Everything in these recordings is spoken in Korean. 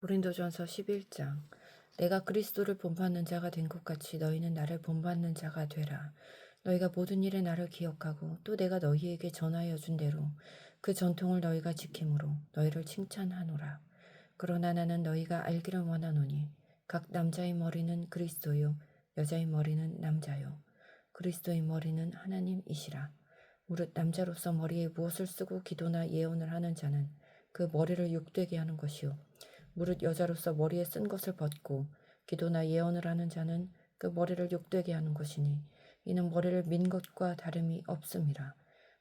고린도전서 11장. 내가 그리스도를 본받는 자가 된 것 같이 너희는 나를 본받는 자가 되라. 너희가 모든 일에 나를 기억하고 또 내가 너희에게 전하여 준 대로 그 전통을 너희가 지킴으로 너희를 칭찬하노라. 그러나 나는 너희가 알기를 원하노니 각 남자의 머리는 그리스도요 여자의 머리는 남자요 그리스도의 머리는 하나님이시라. 무릇 남자로서 머리에 무엇을 쓰고 기도나 예언을 하는 자는 그 머리를 욕되게 하는 것이요 무릇 여자로서 머리에 쓴 것을 벗고 기도나 예언을 하는 자는 그 머리를 욕되게 하는 것이니 이는 머리를 민 것과 다름이 없음이라.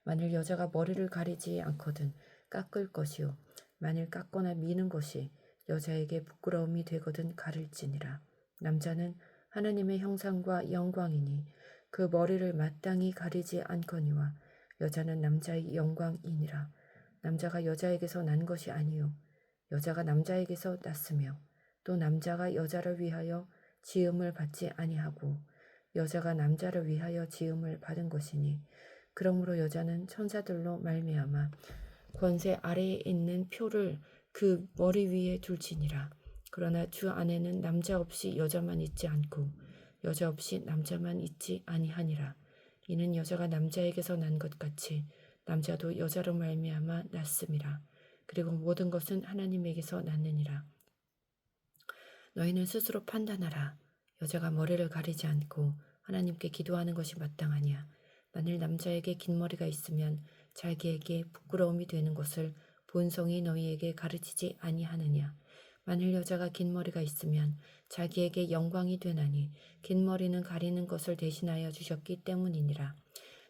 만일 여자가 머리를 가리지 않거든 깎을 것이요 만일 깎거나 미는 것이 여자에게 부끄러움이 되거든 가릴지니라. 남자는 하나님의 형상과 영광이니 그 머리를 마땅히 가리지 않거니와 여자는 남자의 영광이니라. 남자가 여자에게서 난 것이 아니요 여자가 남자에게서 났으며 또 남자가 여자를 위하여 지음을 받지 아니하고 여자가 남자를 위하여 지음을 받은 것이니 그러므로 여자는 천사들로 말미암아 권세 아래에 있는 표를 그 머리 위에 둘지니라. 그러나 주 안에는 남자 없이 여자만 있지 않고 여자 없이 남자만 있지 아니하니라. 이는 여자가 남자에게서 난 것 같이 남자도 여자로 말미암아 났음이라. 그리고 모든 것은 하나님에게서 났느니라. 너희는 스스로 판단하라. 여자가 머리를 가리지 않고 하나님께 기도하는 것이 마땅하냐. 만일 남자에게 긴 머리가 있으면 자기에게 부끄러움이 되는 것을 본성이 너희에게 가르치지 아니하느냐. 만일 여자가 긴 머리가 있으면 자기에게 영광이 되나니 긴 머리는 가리는 것을 대신하여 주셨기 때문이니라.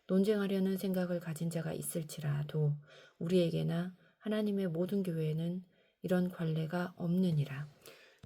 논쟁하려는 생각을 가진 자가 있을지라도 우리에게나 하나님의 모든 교회에는 이런 관례가 없느니라.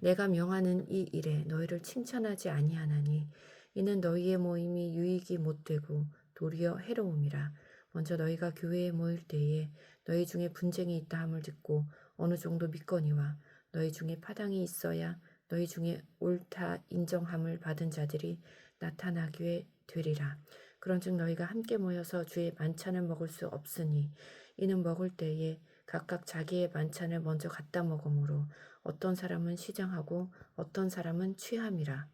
내가 명하는 이 일에 너희를 칭찬하지 아니하나니 이는 너희의 모임이 유익이 못되고 도리어 해로움이라. 먼저 너희가 교회에 모일 때에 너희 중에 분쟁이 있다 함을 듣고 어느 정도 믿거니와 너희 중에 파당이 있어야 너희 중에 옳다 인정함을 받은 자들이 나타나게 되리라. 그런즉 너희가 함께 모여서 주의 만찬을 먹을 수 없으니 이는 먹을 때에 각각 자기의 만찬을 먼저 갖다 먹으므로 어떤 사람은 시장하고 어떤 사람은 취함이라.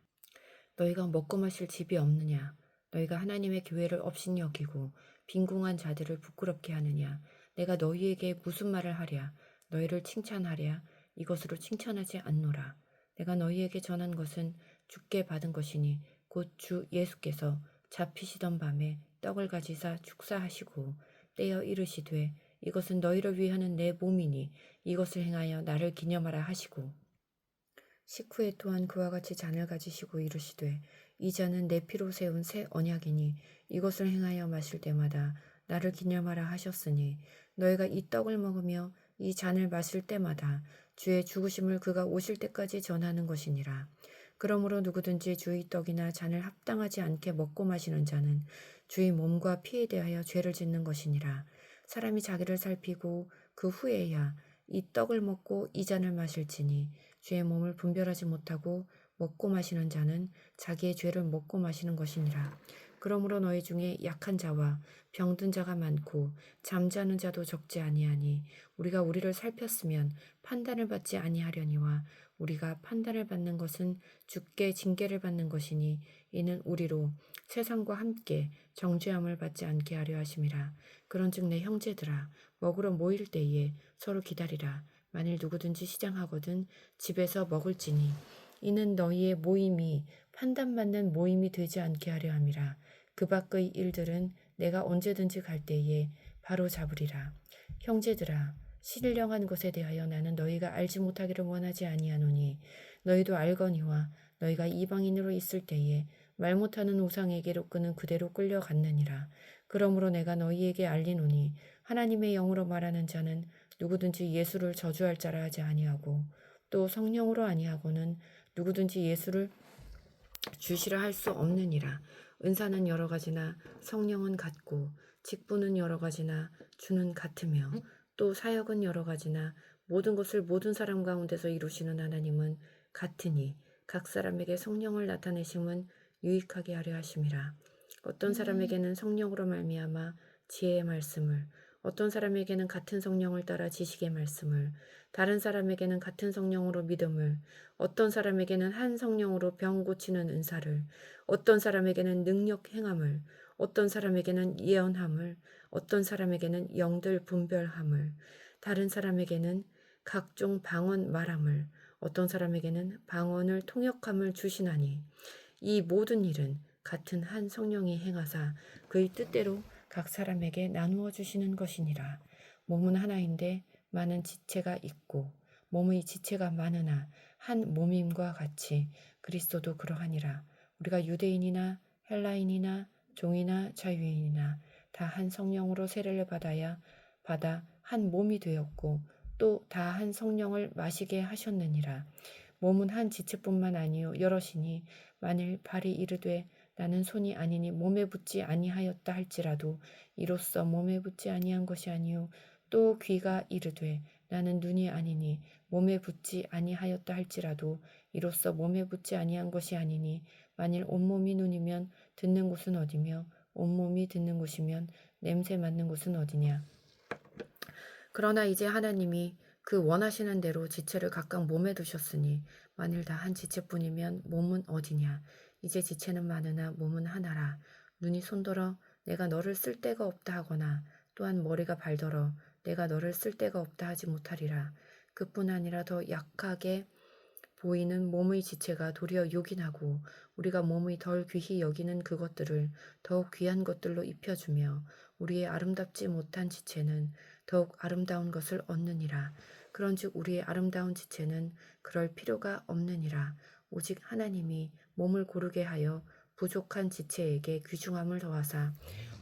너희가 먹고 마실 집이 없느냐? 너희가 하나님의 교회를 업신이 여기고 빈궁한 자들을 부끄럽게 하느냐? 내가 너희에게 무슨 말을 하랴? 너희를 칭찬하랴? 이것으로 칭찬하지 않노라. 내가 너희에게 전한 것은 주께 받은 것이니 곧 주 예수께서 잡히시던 밤에 떡을 가지사 축사하시고 떼어 이르시되 이것은 너희를 위하는 내 몸이니 이것을 행하여 나를 기념하라 하시고 식후에 또한 그와 같이 잔을 가지시고 이르시되 이 잔은 내 피로 세운 새 언약이니 이것을 행하여 마실 때마다 나를 기념하라 하셨으니 너희가 이 떡을 먹으며 이 잔을 마실 때마다 주의 죽으심을 그가 오실 때까지 전하는 것이니라. 그러므로 누구든지 주의 떡이나 잔을 합당하지 않게 먹고 마시는 자는 주의 몸과 피에 대하여 죄를 짓는 것이니라. 사람이 자기를 살피고 그 후에야 이 떡을 먹고 이 잔을 마실지니 주의 몸을 분별하지 못하고 먹고 마시는 자는 자기의 죄를 먹고 마시는 것이니라. 그러므로 너희 중에 약한 자와 병든 자가 많고 잠자는 자도 적지 아니하니 우리가 우리를 살폈으면 판단을 받지 아니하려니와 우리가 판단을 받는 것은 주께 징계를 받는 것이니 이는 우리로 세상과 함께 정죄함을 받지 않게 하려 하심이라. 그런즉 내 형제들아 먹으러 모일 때에 서로 기다리라. 만일 누구든지 시장하거든 집에서 먹을지니 이는 너희의 모임이 판단받는 모임이 되지 않게 하려 함이라. 그 밖의 일들은 내가 언제든지 갈 때에 바로 잡으리라. 형제들아 신령한 것에 대하여 나는 너희가 알지 못하기를 원하지 아니하노니 너희도 알거니와 너희가 이방인으로 있을 때에 말 못하는 우상에게로 끄는 그대로 끌려갔느니라. 그러므로 내가 너희에게 알리노니 하나님의 영으로 말하는 자는 누구든지 예수를 저주할 자라 하지 아니하고 또 성령으로 아니하고는 누구든지 예수를 주시라 할 수 없느니라. 은사는 여러 가지나 성령은 같고 직분은 여러 가지나 주는 같으며 또 사역은 여러 가지나 모든 것을 모든 사람 가운데서 이루시는 하나님은 같으니 각 사람에게 성령을 나타내심은 유익하게 하려 하심이라. 어떤 사람에게는 성령으로 말미암아 지혜의 말씀을 어떤 사람에게는 같은 성령을 따라 지식의 말씀을, 다른 사람에게는 같은 성령으로 믿음을, 어떤 사람에게는 한 성령으로 병 고치는 은사를, 어떤 사람에게는 능력 행함을, 어떤 사람에게는 예언함을, 어떤 사람에게는 영들 분별함을, 다른 사람에게는 각종 방언 말함을, 어떤 사람에게는 방언을 통역함을 주시나니 이 모든 일은 같은 한 성령이 행하사 그의 뜻대로 각 사람에게 나누어 주시는 것이니라. 몸은 하나인데 많은 지체가 있고 몸의 지체가 많으나 한 몸임과 같이 그리스도도 그러하니라. 우리가 유대인이나 헬라인이나 종이나 자유인이나 다 한 성령으로 세례를 받아 한 몸이 되었고 또 다 한 성령을 마시게 하셨느니라. 몸은 한 지체뿐만 아니요 여럿이니 만일 발이 이르되 나는 손이 아니니 몸에 붙지 아니하였다 할지라도 이로써 몸에 붙지 아니한 것이 아니요 또 귀가 이르되 나는 눈이 아니니 몸에 붙지 아니하였다 할지라도 이로써 몸에 붙지 아니한 것이 아니니 만일 온몸이 눈이면 듣는 곳은 어디며 온몸이 듣는 곳이면 냄새 맡는 곳은 어디냐. 그러나 이제 하나님이 그 원하시는 대로 지체를 각각 몸에 두셨으니 만일 다 한 지체뿐이면 몸은 어디냐. 이제 지체는 많으나 몸은 하나라. 눈이 손더러 내가 너를 쓸 데가 없다 하거나 또한 머리가 발더러 내가 너를 쓸 데가 없다 하지 못하리라. 그뿐 아니라 더 약하게 보이는 몸의 지체가 도리어 요긴하고 우리가 몸의 덜 귀히 여기는 그것들을 더욱 귀한 것들로 입혀주며 우리의 아름답지 못한 지체는 더욱 아름다운 것을 얻느니라. 그런즉 우리의 아름다운 지체는 그럴 필요가 없느니라. 오직 하나님이 몸을 고르게 하여 부족한 지체에게 귀중함을 더하사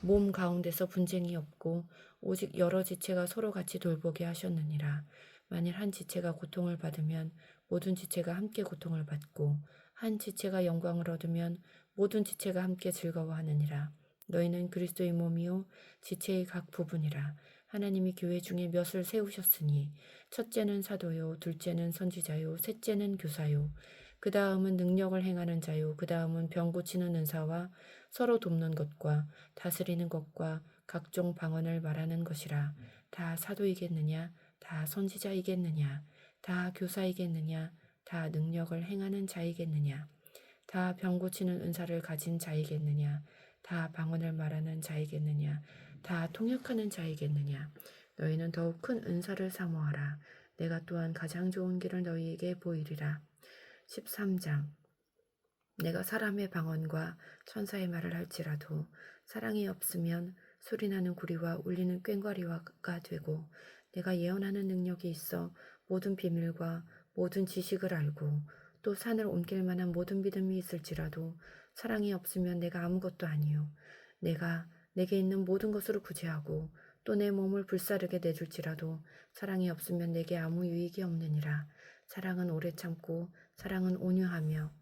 몸 가운데서 분쟁이 없고 오직 여러 지체가 서로 같이 돌보게 하셨느니라. 만일 한 지체가 고통을 받으면 모든 지체가 함께 고통을 받고 한 지체가 영광을 얻으면 모든 지체가 함께 즐거워하느니라. 너희는 그리스도의 몸이요 지체의 각 부분이라. 하나님이 교회 중에 몇을 세우셨으니 첫째는 사도요 둘째는 선지자요 셋째는 교사요 그 다음은 능력을 행하는 자요 그 다음은 병 고치는 은사와 서로 돕는 것과 다스리는 것과 각종 방언을 말하는 것이라. 다 사도이겠느냐 다 선지자이겠느냐 다 교사이겠느냐 다 능력을 행하는 자이겠느냐 다 병 고치는 은사를 가진 자이겠느냐 다 방언을 말하는 자이겠느냐 다 통역하는 자이겠느냐. 너희는 더욱 큰 은사를 사모하라. 내가 또한 가장 좋은 길을 너희에게 보이리라. 13장. 내가 사람의 방언과 천사의 말을 할지라도 사랑이 없으면 소리나는 구리와 울리는 꽹과리가 되고 내가 예언하는 능력이 있어 모든 비밀과 모든 지식을 알고 또 산을 옮길 만한 모든 믿음이 있을지라도 사랑이 없으면 내가 아무것도 아니요 내가 내게 있는 모든 것으로 구제하고 또 내 몸을 불사르게 내줄지라도 사랑이 없으면 내게 아무 유익이 없느니라. 사랑은 오래 참고 사랑은 온유하며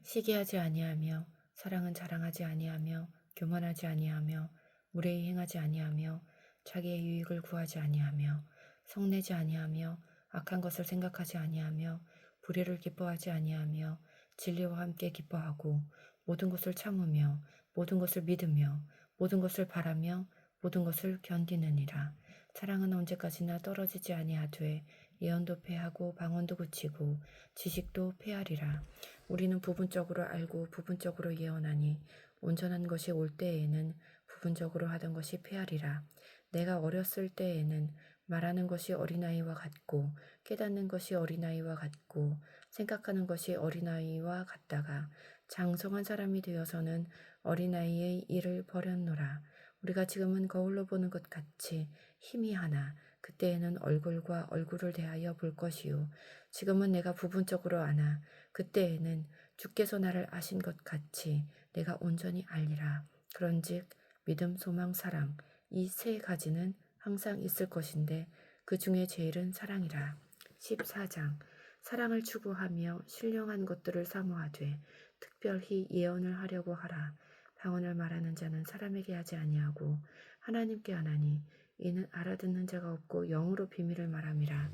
시기하지 아니하며 사랑은 자랑하지 아니하며 교만하지 아니하며 무례히 행하지 아니하며 자기의 유익을 구하지 아니하며 성내지 아니하며 악한 것을 생각하지 아니하며 불의를 기뻐하지 아니하며 진리와 함께 기뻐하고 모든 것을 참으며 모든 것을 믿으며 모든 것을 바라며 모든 것을 견디느니라. 사랑은 언제까지나 떨어지지 아니하되 예언도 패하고 방언도 그치고 지식도 패하리라. 우리는 부분적으로 알고 부분적으로 예언하니 온전한 것이 올 때에는 부분적으로 하던 것이 패하리라. 내가 어렸을 때에는 말하는 것이 어린아이와 같고 깨닫는 것이 어린아이와 같고 생각하는 것이 어린아이와 같다가 장성한 사람이 되어서는 어린아이의 일을 버렸노라. 우리가 지금은 거울로 보는 것 같이 희미하나 그때에는 얼굴과 얼굴을 대하여 볼 것이요 지금은 내가 부분적으로 아나 그때에는 주께서 나를 아신 것 같이 내가 온전히 알리라. 그런즉 믿음, 소망, 사랑 이 세 가지는 항상 있을 것인데 그 중에 제일은 사랑이라. 14장. 사랑을 추구하며 신령한 것들을 사모하되 특별히 예언을 하려고 하라. 방언을 말하는 자는 사람에게 하지 아니하고 하나님께 하나니 이는 알아듣는 자가 없고 영으로 비밀을 말함이라.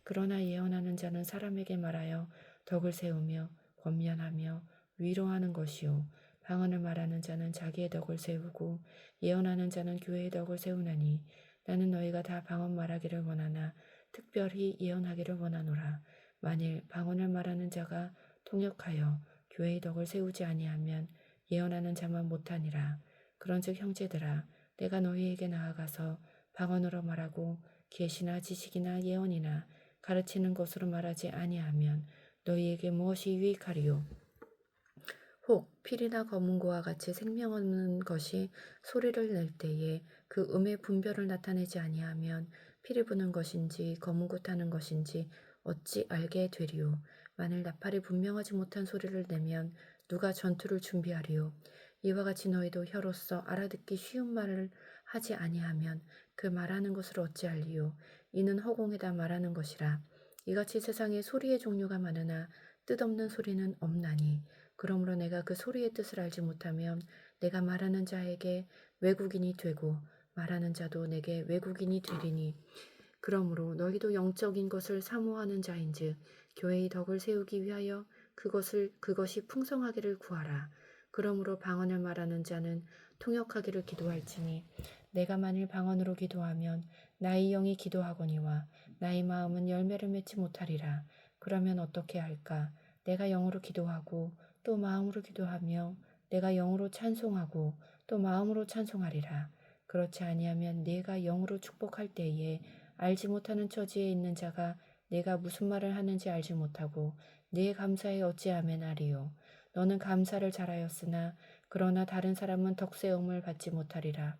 그러나 예언하는 자는 사람에게 말하여 덕을 세우며 권면하며 위로하는 것이요 방언을 말하는 자는 자기의 덕을 세우고 예언하는 자는 교회의 덕을 세우나니 나는 너희가 다 방언 말하기를 원하나 특별히 예언하기를 원하노라. 만일 방언을 말하는 자가 통역하여 교회의 덕을 세우지 아니하면 예언하는 자만 못하니라. 그런즉 형제들아 내가 너희에게 나아가서 방언으로 말하고 계시나 지식이나 예언이나 가르치는 것으로 말하지 아니하면 너희에게 무엇이 유익하리요? 혹 필이나 검은고와 같이 생명 없는 것이 소리를 낼 때에 그 음의 분별을 나타내지 아니하면 피리 부는 것인지 검은고 타는 것인지 어찌 알게 되리요? 만일 나팔이 분명하지 못한 소리를 내면 누가 전투를 준비하리요? 이와 같이 너희도 혀로서 알아듣기 쉬운 말을 하지 아니하면 그 말하는 것을 어찌 알리요? 이는 허공에다 말하는 것이라. 이같이 세상에 소리의 종류가 많으나 뜻없는 소리는 없나니 그러므로 내가 그 소리의 뜻을 알지 못하면 내가 말하는 자에게 외국인이 되고 말하는 자도 내게 외국인이 되리니 그러므로 너희도 영적인 것을 사모하는 자인즉 교회의 덕을 세우기 위하여 그것이 풍성하기를 구하라. 그러므로 방언을 말하는 자는 통역하기를 기도할지니 내가 만일 방언으로 기도하면 나의 영이 기도하거니와 나의 마음은 열매를 맺지 못하리라. 그러면 어떻게 할까? 내가 영으로 기도하고 또 마음으로 기도하며 내가 영으로 찬송하고 또 마음으로 찬송하리라. 그렇지 아니하면 내가 영으로 축복할 때에 알지 못하는 처지에 있는 자가 내가 무슨 말을 하는지 알지 못하고 네 감사에 어찌하면 하리요. 너는 감사를 잘하였으나 그러나 다른 사람은 덕세움을 받지 못하리라.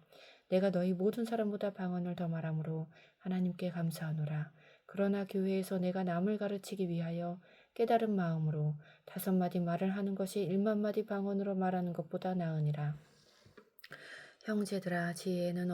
내가 너희 모든 사람보다 방언을 더 말함으로 하나님께 감사하노라. 그러나 교회에서 내가 남을 가르치기 위하여 깨달은 마음으로 5마디 말을 하는 것이 1만 마디 방언으로 말하는 것보다 나으니라. 형제들아 지혜에는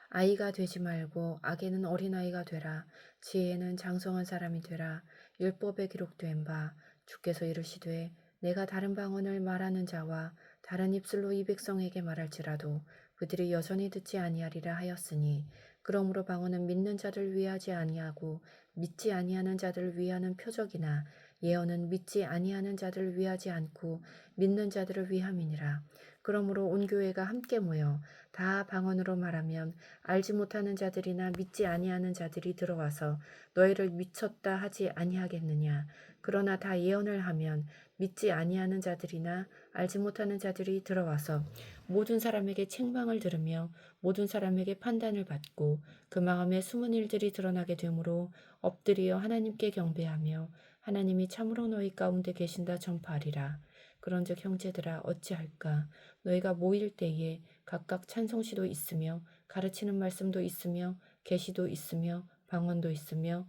아이가 되지 말고 악에는 어린아이가 되라. 지혜에는 장성한 사람이 되라. 율법에 기록된 바 주께서 이르시되 내가 다른 방언을 말하는 자와 다른 입술로 이 백성에게 말할지라도 그들이 여전히 듣지 아니하리라 하였으니 그러므로 방언은 믿는 자를 위하지 아니하고 믿지 아니하는 자들을 위하는 표적이나 예언은 믿지 아니하는 자들을 위하지 않고 믿는 자들을 위함이니라. 그러므로 온 교회가 함께 모여 다 방언으로 말하면 알지 못하는 자들이나 믿지 아니하는 자들이 들어와서 너희를 미쳤다 하지 아니하겠느냐. 그러나 다 예언을 하면 믿지 아니하는 자들이나 알지 못하는 자들이 들어와서 모든 사람에게 책망을 들으며 모든 사람에게 판단을 받고 그 마음에 숨은 일들이 드러나게 되므로 엎드려 하나님께 경배하며 하나님이 참으로 너희 가운데 계신다 전파하리라. 그런즉 형제들아 어찌할까? 너희가 모일 때에 각각 찬송시도 있으며 가르치는 말씀도 있으며 계시도 있으며 방언도 있으며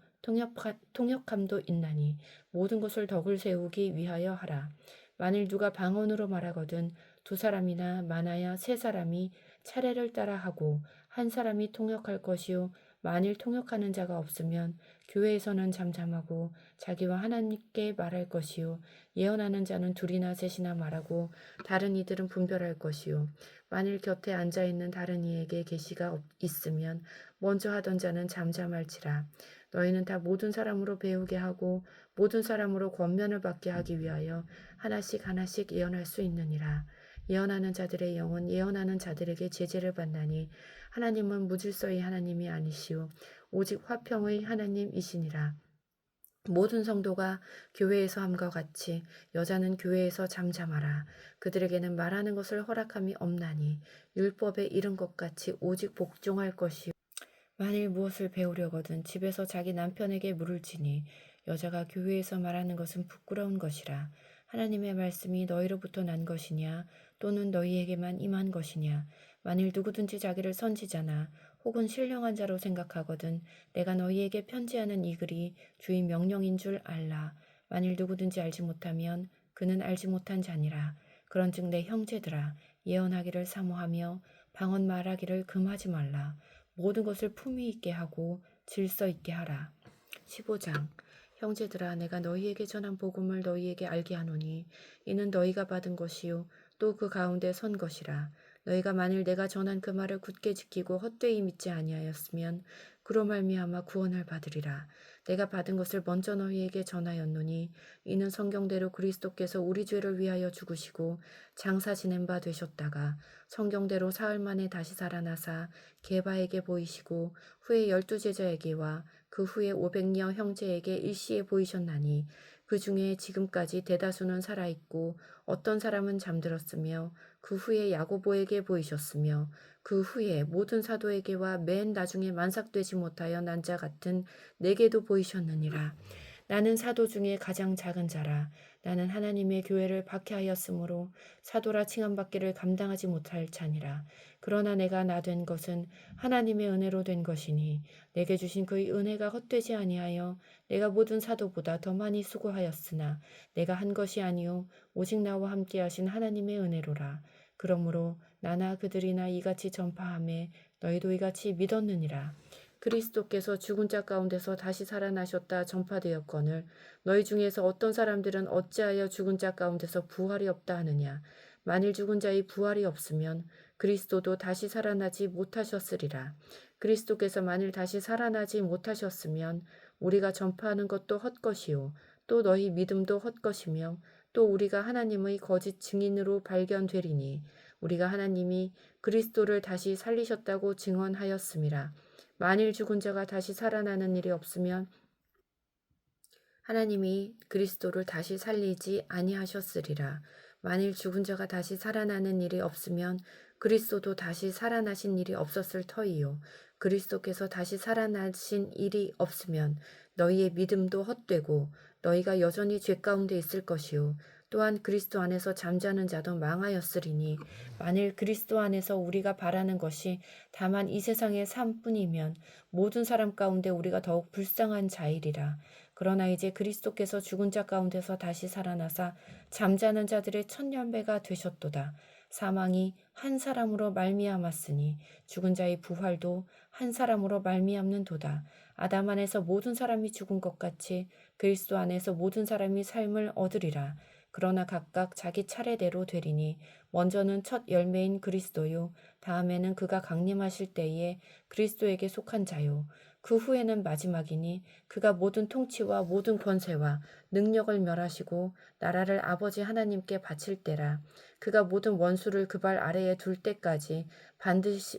통역함도 있나니 모든 것을 덕을 세우기 위하여 하라. 만일 누가 방언으로 말하거든 2사람이나 많아야 3사람이 차례를 따라 하고 한 사람이 통역할 것이요 만일 통역하는 자가 없으면 교회에서는 잠잠하고 자기와 하나님께 말할 것이요 예언하는 자는 2이나 3이나 말하고 다른 이들은 분별할 것이요 만일 곁에 앉아있는 다른 이에게 계시가 있으면 먼저 하던 자는 잠잠할지라. 너희는 다 모든 사람으로 배우게 하고 모든 사람으로 권면을 받게 하기 위하여 하나씩 하나씩 예언할 수 있느니라. 예언하는 자들의 영은 예언하는 자들에게 제재를 받나니 하나님은 무질서의 하나님이 아니시오 오직 화평의 하나님이시니라. 모든 성도가 교회에서 함과 같이 여자는 교회에서 잠잠하라. 그들에게는 말하는 것을 허락함이 없나니 율법에 이른 것 같이 오직 복종할 것이요 만일 무엇을 배우려거든 집에서 자기 남편에게 물을 지니 여자가 교회에서 말하는 것은 부끄러운 것이라. 하나님의 말씀이 너희로부터 난 것이냐 또는 너희에게만 임한 것이냐. 만일 누구든지 자기를 선지자나 혹은 신령한 자로 생각하거든 내가 너희에게 편지하는 이 글이 주의 명령인 줄 알라. 만일 누구든지 알지 못하면 그는 알지 못한 자니라. 그런즉 내 형제들아 예언하기를 사모하며 방언 말하기를 금하지 말라. 모든 것을 품위 있게 하고 질서 있게 하라. 15장 형제들아 내가 너희에게 전한 복음을 너희에게 알게 하노니 이는 너희가 받은 것이요 또 그 가운데 선 것이라. 너희가 만일 내가 전한 그 말을 굳게 지키고 헛되이 믿지 아니하였으면 그로 말미암아 구원을 받으리라. 내가 받은 것을 먼저 너희에게 전하였노니 이는 성경대로 그리스도께서 우리 죄를 위하여 죽으시고 장사 지낸 바 되셨다가 성경대로 사흘 만에 다시 살아나사 게바에게 보이시고 후에 12제자에게와 그 후에 500여 형제에게 일시에 보이셨나니 그 중에 지금까지 대다수는 살아있고 어떤 사람은 잠들었으며 그 후에 야고보에게 보이셨으며 그 후에 모든 사도에게와 맨 나중에 만삭되지 못하여 난 자 같은 내게도 보이셨느니라. 나는 사도 중에 가장 작은 자라. 나는 하나님의 교회를 박해하였으므로 사도라 칭함받기를 감당하지 못할 자니라. 그러나 내가 나 된 것은 하나님의 은혜로 된 것이니 내게 주신 그의 은혜가 헛되지 아니하여 내가 모든 사도보다 더 많이 수고하였으나 내가 한 것이 아니요 오직 나와 함께 하신 하나님의 은혜로라. 그러므로 나나 그들이나 이같이 전파하매 너희도 이같이 믿었느니라. 그리스도께서 죽은 자 가운데서 다시 살아나셨다 전파되었거늘 너희 중에서 어떤 사람들은 어찌하여 죽은 자 가운데서 부활이 없다 하느냐. 만일 죽은 자의 부활이 없으면 그리스도도 다시 살아나지 못하셨으리라. 그리스도께서 만일 다시 살아나지 못하셨으면 우리가 전파하는 것도 헛것이요 또 너희 믿음도 헛것이며 또 우리가 하나님의 거짓 증인으로 발견되리니 우리가 하나님이 그리스도를 다시 살리셨다고 증언하였음이라. 만일 죽은 자가 다시 살아나는 일이 없으면 하나님이 그리스도를 다시 살리지 아니하셨으리라. 만일 죽은 자가 다시 살아나는 일이 없으면 그리스도도 다시 살아나신 일이 없었을 터이요. 그리스도께서 다시 살아나신 일이 없으면 너희의 믿음도 헛되고 너희가 여전히 죄 가운데 있을 것이요. 또한 그리스도 안에서 잠자는 자도 망하였으리니 만일 그리스도 안에서 우리가 바라는 것이 다만 이 세상의 삶뿐이면 모든 사람 가운데 우리가 더욱 불쌍한 자이리라. 그러나 이제 그리스도께서 죽은 자 가운데서 다시 살아나사 잠자는 자들의 천년배가 되셨도다. 사망이 한 사람으로 말미암았으니 죽은 자의 부활도 한 사람으로 말미암는도다. 아담 안에서 모든 사람이 죽은 것 같이 그리스도 안에서 모든 사람이 삶을 얻으리라. 그러나 각각 자기 차례대로 되리니 먼저는 첫 열매인 그리스도요 다음에는 그가 강림하실 때에 그리스도에게 속한 자요 그 후에는 마지막이니 그가 모든 통치와 모든 권세와 능력을 멸하시고 나라를 아버지 하나님께 바칠 때라. 그가 모든 원수를 그 발 아래에 둘 때까지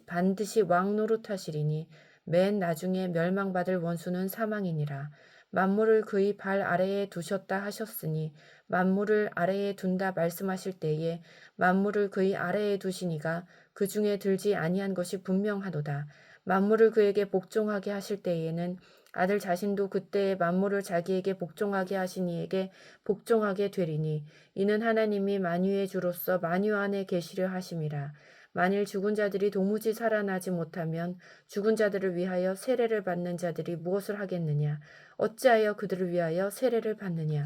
반드시 왕 노릇하시리니 맨 나중에 멸망받을 원수는 사망이니라. 만물을 그의 발 아래에 두셨다 하셨으니 만물을 아래에 둔다 말씀하실 때에 만물을 그의 아래에 두시니가 그 중에 들지 아니한 것이 분명하도다. 만물을 그에게 복종하게 하실 때에는 아들 자신도 그때에 만물을 자기에게 복종하게 하신 이에게 복종하게 되리니 이는 하나님이 만유의 주로서 만유 안에 계시려 하심이라. 만일 죽은 자들이 도무지 살아나지 못하면 죽은 자들을 위하여 세례를 받는 자들이 무엇을 하겠느냐? 어찌하여 그들을 위하여 세례를 받느냐?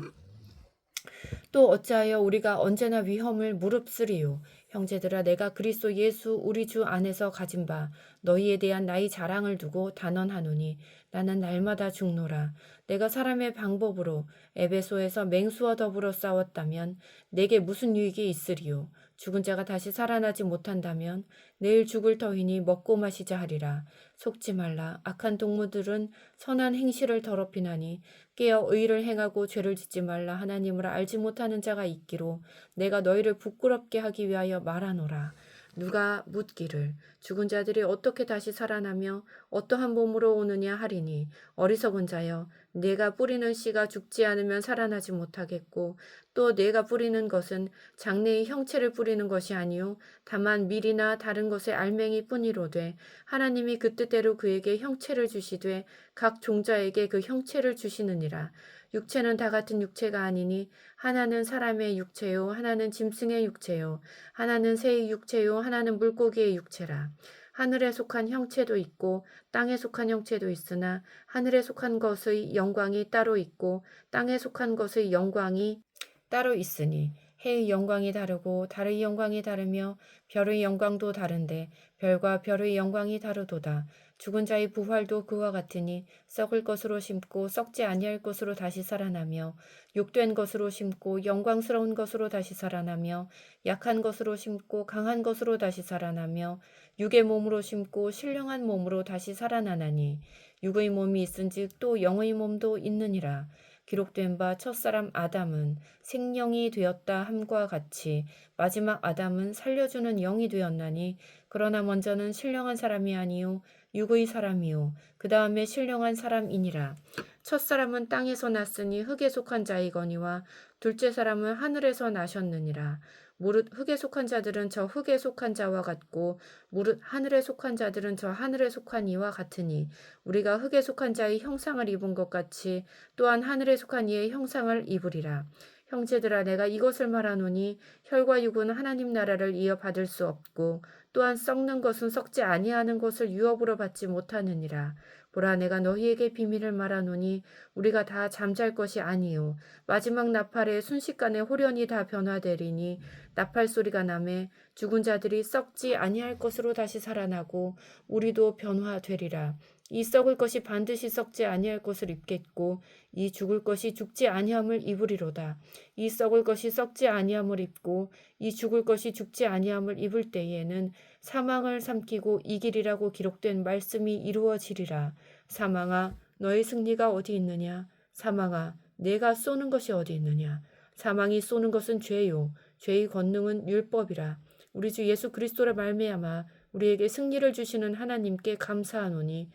또 어찌하여 우리가 언제나 위험을 무릅쓰리요. 형제들아 내가 그리스도 예수 우리 주 안에서 가진 바 너희에 대한 나의 자랑을 두고 단언하노니 나는 날마다 죽노라. 내가 사람의 방법으로 에베소에서 맹수와 더불어 싸웠다면 내게 무슨 유익이 있으리요. 죽은 자가 다시 살아나지 못한다면 내일 죽을 터이니 먹고 마시자 하리라. 속지 말라. 악한 동무들은 선한 행실을 더럽히나니 깨어 의를 행하고 죄를 짓지 말라. 하나님을 알지 못하는 자가 있기로 내가 너희를 부끄럽게 하기 위하여 말하노라. 누가 묻기를 죽은 자들이 어떻게 다시 살아나며 어떠한 몸으로 오느냐 하리니 어리석은 자여 내가 뿌리는 씨가 죽지 않으면 살아나지 못하겠고 또 내가 뿌리는 것은 장래의 형체를 뿌리는 것이 아니요 다만 밀이나 다른 것의 알맹이 뿐이로되 하나님이 그 뜻대로 그에게 형체를 주시되 각 종자에게 그 형체를 주시느니라. 육체는 다 같은 육체가 아니니 하나는 사람의 육체요 하나는 짐승의 육체요 하나는 새의 육체요 하나는 물고기의 육체라. 하늘에 속한 형체도 있고 땅에 속한 형체도 있으나 하늘에 속한 것의 영광이 따로 있고 땅에 속한 것의 영광이 따로 있으니 해의 영광이 다르고 달의 영광이 다르며 별의 영광도 다른데 별과 별의 영광이 다르도다. 죽은 자의 부활도 그와 같으니 썩을 것으로 심고 썩지 아니할 것으로 다시 살아나며 욕된 것으로 심고 영광스러운 것으로 다시 살아나며 약한 것으로 심고 강한 것으로 다시 살아나며 육의 몸으로 심고 신령한 몸으로 다시 살아나나니 육의 몸이 있은즉 또 영의 몸도 있느니라. 기록된 바 첫사람 아담은 생령이 되었다 함과 같이 마지막 아담은 살려주는 영이 되었나니 그러나 먼저는 신령한 사람이 아니요 육의 사람이요 그 다음에 신령한 사람이니라. 첫사람은 땅에서 났으니 흙에 속한 자이거니와 둘째 사람은 하늘에서 나셨느니라. 무릇 흙에 속한 자들은 저 흙에 속한 자와 같고 무릇 하늘에 속한 자들은 저 하늘에 속한 이와 같으니 우리가 흙에 속한 자의 형상을 입은 것 같이 또한 하늘에 속한 이의 형상을 입으리라. 형제들아 내가 이것을 말하노니 혈과 육은 하나님 나라를 이어받을 수 없고 또한 썩는 것은 썩지 아니하는 것을 유업으로 받지 못하느니라. 보라 내가 너희에게 비밀을 말하노니 우리가 다 잠잘 것이 아니요 마지막 나팔에 순식간에 홀연히 다 변화되리니 나팔 소리가 나매 죽은 자들이 썩지 아니할 것으로 다시 살아나고 우리도 변화되리라. 이 썩을 것이 반드시 썩지 아니할 것을 입겠고 이 죽을 것이 죽지 아니함을 입으리로다. 이 썩을 것이 썩지 아니함을 입고 이 죽을 것이 죽지 아니함을 입을 때에는 사망을 삼키고 이기리라고 기록된 말씀이 이루어지리라. 사망아 너의 승리가 어디 있느냐? 사망아 내가 쏘는 것이 어디 있느냐? 사망이 쏘는 것은 죄요 죄의 권능은 율법이라. 우리 주 예수 그리스도를 말미암아 우리에게 승리를 주시는 하나님께 감사하노니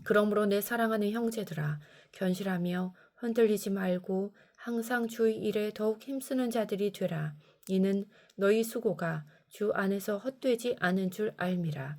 그러므로 내 사랑하는 형제들아 견실하며 흔들리지 말고 항상 주의 일에 더욱 힘쓰는 자들이 되라. 이는 너희 수고가 주 안에서 헛되지 않은 줄 알미라.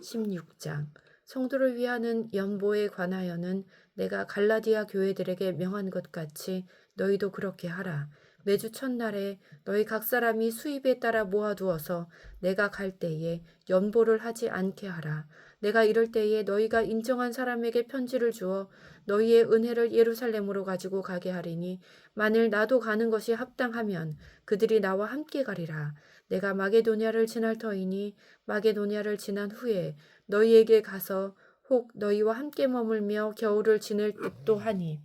16장 성도를 위하는 연보에 관하여는 내가 갈라디아 교회들에게 명한 것 같이 너희도 그렇게 하라. 매주 첫날에 너희 각 사람이 수입에 따라 모아두어서 내가 갈 때에 연보를 하지 않게 하라. 내가 이럴 때에 너희가 인정한 사람에게 편지를 주어 너희의 은혜를 예루살렘으로 가지고 가게 하리니 만일 나도 가는 것이 합당하면 그들이 나와 함께 가리라. 내가 마게도냐를 지날 터이니 마게도냐를 지난 후에 너희에게 가서 혹 너희와 함께 머물며 겨울을 지낼 듯도 하니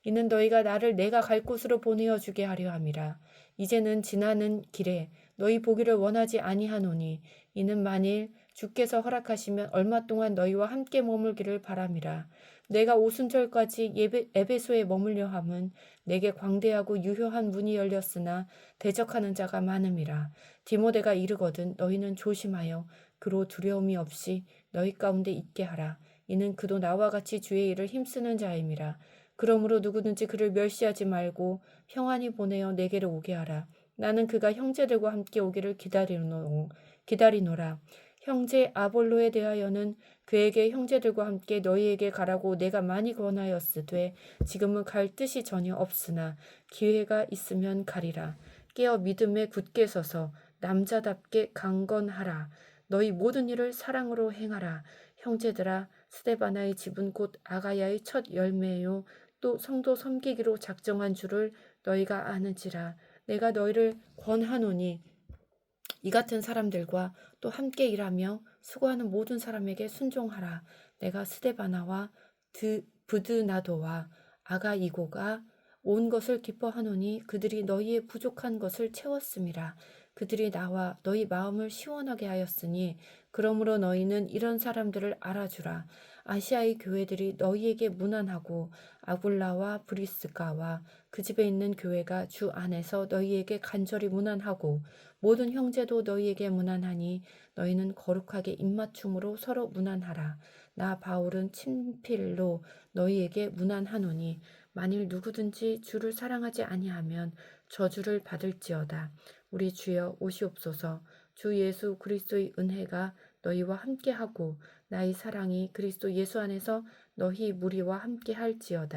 이는 너희가 나를 내가 갈 곳으로 보내어 주게 하려 함이라. 이제는 지나는 길에 너희 보기를 원하지 아니하노니 이는 만일 주께서 허락하시면 얼마 동안 너희와 함께 머물기를 바람이라. 내가 오순절까지 에베소에 머물려 함은 내게 광대하고 유효한 문이 열렸으나 대적하는 자가 많음이라. 디모데가 이르거든 너희는 조심하여 그로 두려움이 없이 너희 가운데 있게 하라. 이는 그도 나와 같이 주의 일을 힘쓰는 자임이라. 그러므로 누구든지 그를 멸시하지 말고 평안히 보내어 내게로 오게 하라. 나는 그가 형제들과 함께 오기를 기다리노라. 형제 아볼로에 대하여는 그에게 형제들과 함께 너희에게 가라고 내가 많이 권하였으되 지금은 갈 뜻이 전혀 없으나 기회가 있으면 가리라. 깨어 믿음에 굳게 서서 남자답게 강건하라. 너희 모든 일을 사랑으로 행하라. 형제들아 스데바나의 집은 곧 아가야의 첫 열매요 또 성도 섬기기로 작정한 줄을 너희가 아는지라. 내가 너희를 권하노니 이 같은 사람들과 또 함께 일하며 수고하는 모든 사람에게 순종하라. 내가 스데바나와 부드나도와 아가이고가 온 것을 기뻐하노니 그들이 너희의 부족한 것을 채웠음이라. 그들이 나와 너희 마음을 시원하게 하였으니 그러므로 너희는 이런 사람들을 알아주라. 아시아의 교회들이 너희에게 문안하고 아굴라와 브리스가와 그 집에 있는 교회가 주 안에서 너희에게 간절히 문안하고 모든 형제도 너희에게 문안하니 너희는 거룩하게 입맞춤으로 서로 문안하라. 나 바울은 친필로 너희에게 문안하노니 만일 누구든지 주를 사랑하지 아니하면 저주를 받을지어다. 우리 주여 오시옵소서. 주 예수 그리스도의 은혜가 너희와 함께하고 나의 사랑이 그리스도 예수 안에서 너희 무리와 함께 할지어다.